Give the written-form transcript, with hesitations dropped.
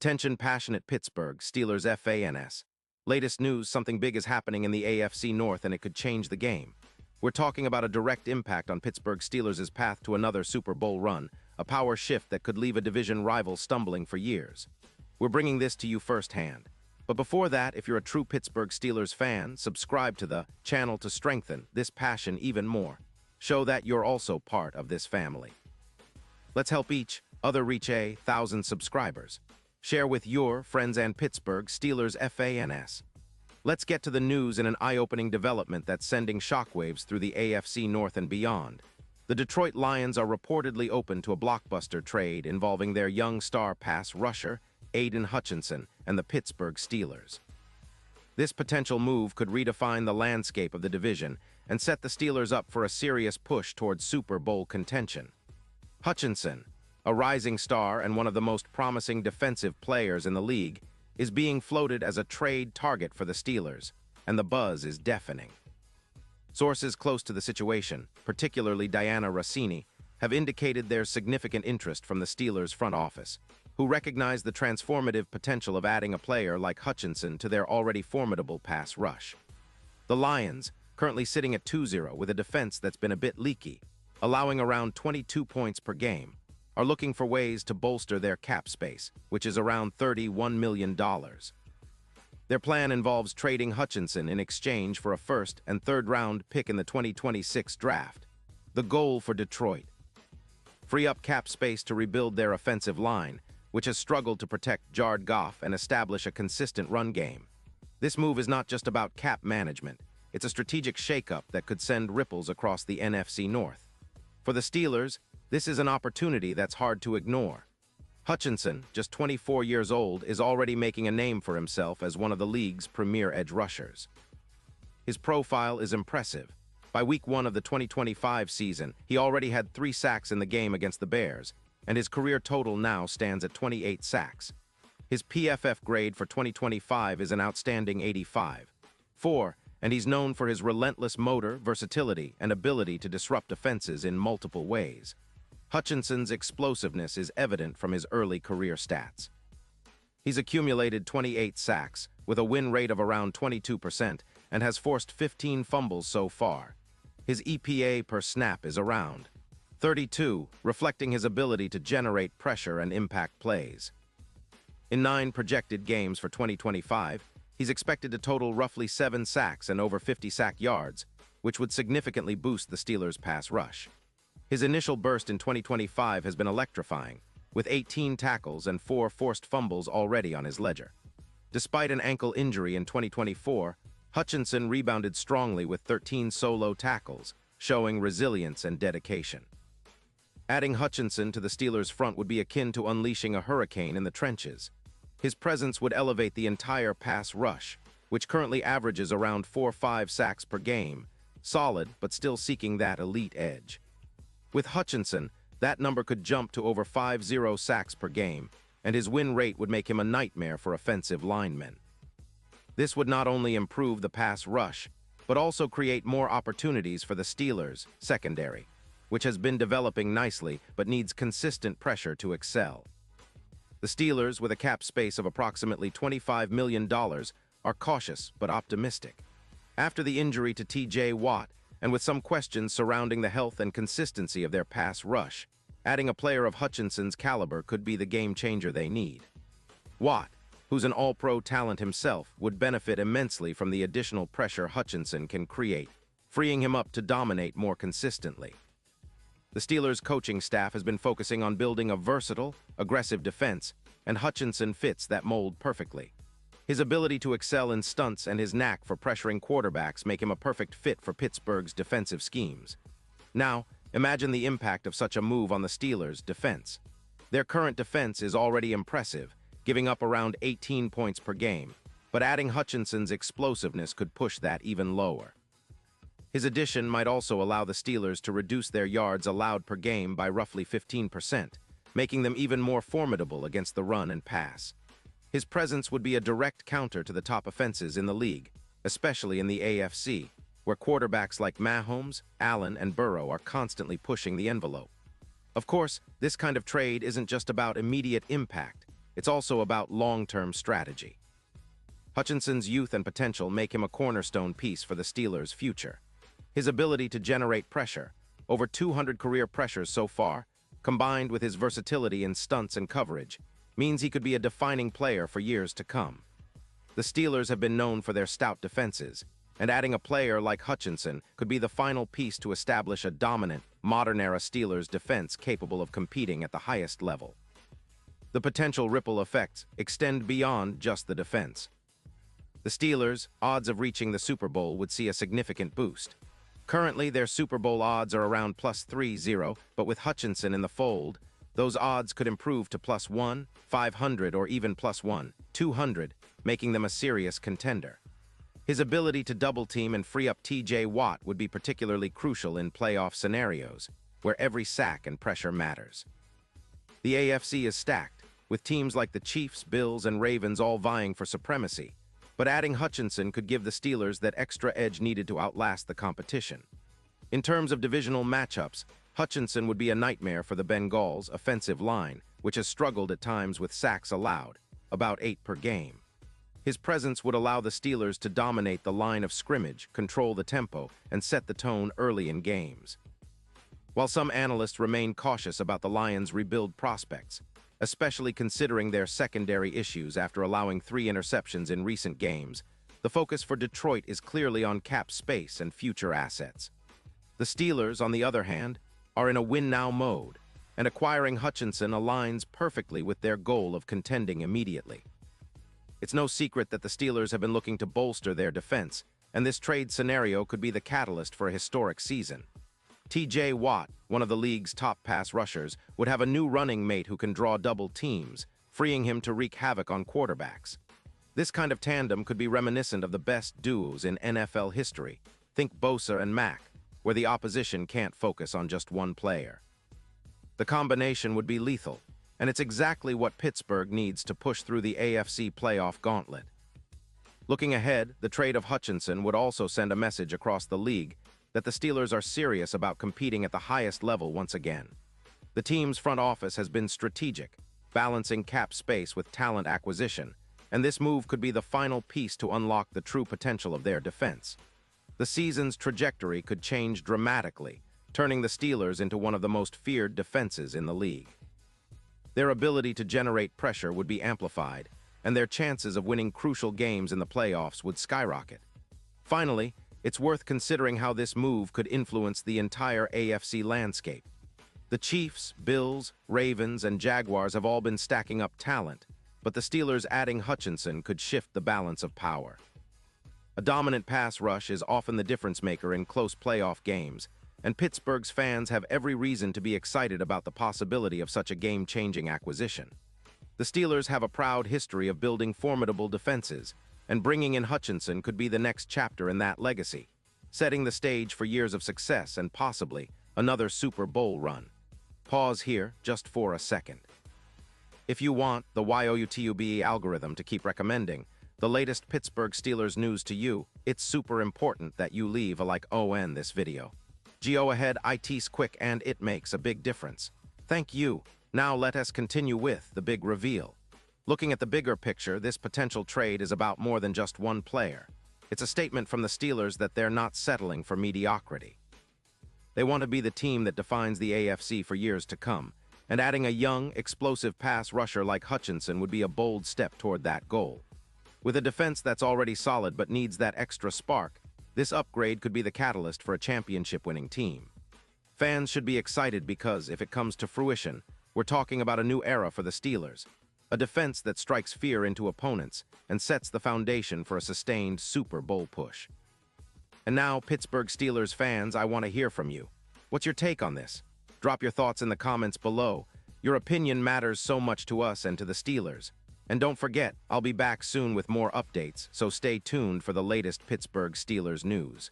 Attention passionate Pittsburgh Steelers fans. Latest news, something big is happening in the AFC North and it could change the game. We're talking about a direct impact on Pittsburgh Steelers' path to another Super Bowl run, a power shift that could leave a division rival stumbling for years. We're bringing this to you firsthand. But before that, if you're a true Pittsburgh Steelers fan, subscribe to the channel to strengthen this passion even more. Show that you're also part of this family. Let's help each other reach 1,000 subscribers. Share with your friends and Pittsburgh Steelers fans. Let's get to the news in an eye-opening development that's sending shockwaves through the AFC North and beyond. The Detroit Lions are reportedly open to a blockbuster trade involving their young star pass rusher, Aiden Hutchinson, and the Pittsburgh Steelers. This potential move could redefine the landscape of the division and set the Steelers up for a serious push towards Super Bowl contention. Hutchinson, a rising star and one of the most promising defensive players in the league, is being floated as a trade target for the Steelers, and the buzz is deafening. Sources close to the situation, particularly Diana Rossini, have indicated there's significant interest from the Steelers' front office, who recognize the transformative potential of adding a player like Hutchinson to their already formidable pass rush. The Lions, currently sitting at 2-0 with a defense that's been a bit leaky, allowing around 22 points per game, are looking for ways to bolster their cap space, which is around $31 million. Their plan involves trading Hutchinson in exchange for a first- and third-round pick in the 2026 draft. The goal for Detroit: free up cap space to rebuild their offensive line, which has struggled to protect Jared Goff and establish a consistent run game. This move is not just about cap management, it's a strategic shakeup that could send ripples across the NFC North. For the Steelers, this is an opportunity that's hard to ignore. Hutchinson, just 24 years old, is already making a name for himself as one of the league's premier edge rushers. His profile is impressive. By week 1 of the 2025 season, he already had 3 sacks in the game against the Bears, and his career total now stands at 28 sacks. His PFF grade for 2025 is an outstanding 85.4, and he's known for his relentless motor, versatility, and ability to disrupt offenses in multiple ways. Hutchinson's explosiveness is evident from his early career stats. He's accumulated 28 sacks, with a win rate of around 22%, and has forced 15 fumbles so far. His EPA per snap is around 32, reflecting his ability to generate pressure and impact plays. In 9 projected games for 2025, he's expected to total roughly 7 sacks and over 50 sack yards, which would significantly boost the Steelers' pass rush. His initial burst in 2025 has been electrifying, with 18 tackles and 4 forced fumbles already on his ledger. Despite an ankle injury in 2024, Hutchinson rebounded strongly with 13 solo tackles, showing resilience and dedication. Adding Hutchinson to the Steelers' front would be akin to unleashing a hurricane in the trenches. His presence would elevate the entire pass rush, which currently averages around 4-5 sacks per game, solid but still seeking that elite edge. With Hutchinson, that number could jump to over 50 sacks per game, and his win rate would make him a nightmare for offensive linemen. This would not only improve the pass rush, but also create more opportunities for the Steelers' secondary, which has been developing nicely but needs consistent pressure to excel. The Steelers, with a cap space of approximately $25 million, are cautious but optimistic. After the injury to T.J. Watt, and with some questions surrounding the health and consistency of their pass rush, adding a player of Hutchinson's caliber could be the game-changer they need. Watt, who's an all-pro talent himself, would benefit immensely from the additional pressure Hutchinson can create, freeing him up to dominate more consistently. The Steelers' coaching staff has been focusing on building a versatile, aggressive defense, and Hutchinson fits that mold perfectly. His ability to excel in stunts and his knack for pressuring quarterbacks make him a perfect fit for Pittsburgh's defensive schemes. Now, imagine the impact of such a move on the Steelers' defense. Their current defense is already impressive, giving up around 18 points per game, but adding Hutchinson's explosiveness could push that even lower. His addition might also allow the Steelers to reduce their yards allowed per game by roughly 15%, making them even more formidable against the run and pass. His presence would be a direct counter to the top offenses in the league, especially in the AFC, where quarterbacks like Mahomes, Allen, and Burrow are constantly pushing the envelope. Of course, this kind of trade isn't just about immediate impact. it's also about long-term strategy. Hutchinson's youth and potential make him a cornerstone piece for the Steelers' future. His ability to generate pressure, over 200 career pressures so far, combined with his versatility in stunts and coverage, means he could be a defining player for years to come. The Steelers have been known for their stout defenses, and adding a player like Hutchinson could be the final piece to establish a dominant, modern-era Steelers defense capable of competing at the highest level. The potential ripple effects extend beyond just the defense. The Steelers' odds of reaching the Super Bowl would see a significant boost. Currently, their Super Bowl odds are around +3-0, but with Hutchinson in the fold, those odds could improve to +1, 500, or even +1, 200, making them a serious contender. His ability to double-team and free up T.J. Watt would be particularly crucial in playoff scenarios, where every sack and pressure matters. The AFC is stacked, with teams like the Chiefs, Bills, and Ravens all vying for supremacy, but adding Hutchinson could give the Steelers that extra edge needed to outlast the competition. In terms of divisional matchups, Hutchinson would be a nightmare for the Bengals' offensive line, which has struggled at times with sacks allowed, about 8 per game. His presence would allow the Steelers to dominate the line of scrimmage, control the tempo, and set the tone early in games. While some analysts remain cautious about the Lions' rebuild prospects, especially considering their secondary issues after allowing 3 interceptions in recent games, the focus for Detroit is clearly on cap space and future assets. The Steelers, on the other hand, are in a win-now mode, and acquiring Hutchinson aligns perfectly with their goal of contending immediately. It's no secret that the Steelers have been looking to bolster their defense, and this trade scenario could be the catalyst for a historic season. T.J. Watt, one of the league's top pass rushers, would have a new running mate who can draw double teams, freeing him to wreak havoc on quarterbacks. This kind of tandem could be reminiscent of the best duos in NFL history. Think Bosa and Mack, where the opposition can't focus on just one player. The combination would be lethal, and it's exactly what Pittsburgh needs to push through the AFC playoff gauntlet. Looking ahead, the trade of Hutchinson would also send a message across the league that the Steelers are serious about competing at the highest level once again. The team's front office has been strategic, balancing cap space with talent acquisition, and this move could be the final piece to unlock the true potential of their defense. The season's trajectory could change dramatically, turning the Steelers into one of the most feared defenses in the league. Their ability to generate pressure would be amplified, and their chances of winning crucial games in the playoffs would skyrocket. Finally, it's worth considering how this move could influence the entire AFC landscape. The Chiefs, Bills, Ravens, and Jaguars have all been stacking up talent, but the Steelers adding Hutchinson could shift the balance of power. A dominant pass rush is often the difference-maker in close playoff games, and Pittsburgh's fans have every reason to be excited about the possibility of such a game-changing acquisition. The Steelers have a proud history of building formidable defenses, and bringing in Hutchinson could be the next chapter in that legacy, setting the stage for years of success and possibly another Super Bowl run. Pause here just for a second. If you want the YouTube algorithm to keep recommending the latest Pittsburgh Steelers news to you, it's super important that you leave a like on this video. Go ahead, it's quick and it makes a big difference. Thank you. Now let us continue with the big reveal. Looking at the bigger picture, this potential trade is about more than just one player. It's a statement from the Steelers that they're not settling for mediocrity. They want to be the team that defines the AFC for years to come, and adding a young, explosive pass rusher like Hutchinson would be a bold step toward that goal. With a defense that's already solid but needs that extra spark, this upgrade could be the catalyst for a championship-winning team. Fans should be excited because, if it comes to fruition, we're talking about a new era for the Steelers, a defense that strikes fear into opponents and sets the foundation for a sustained Super Bowl push. And now, Pittsburgh Steelers fans, I want to hear from you. What's your take on this? Drop your thoughts in the comments below. Your opinion matters so much to us and to the Steelers. And don't forget, I'll be back soon with more updates, so stay tuned for the latest Pittsburgh Steelers news.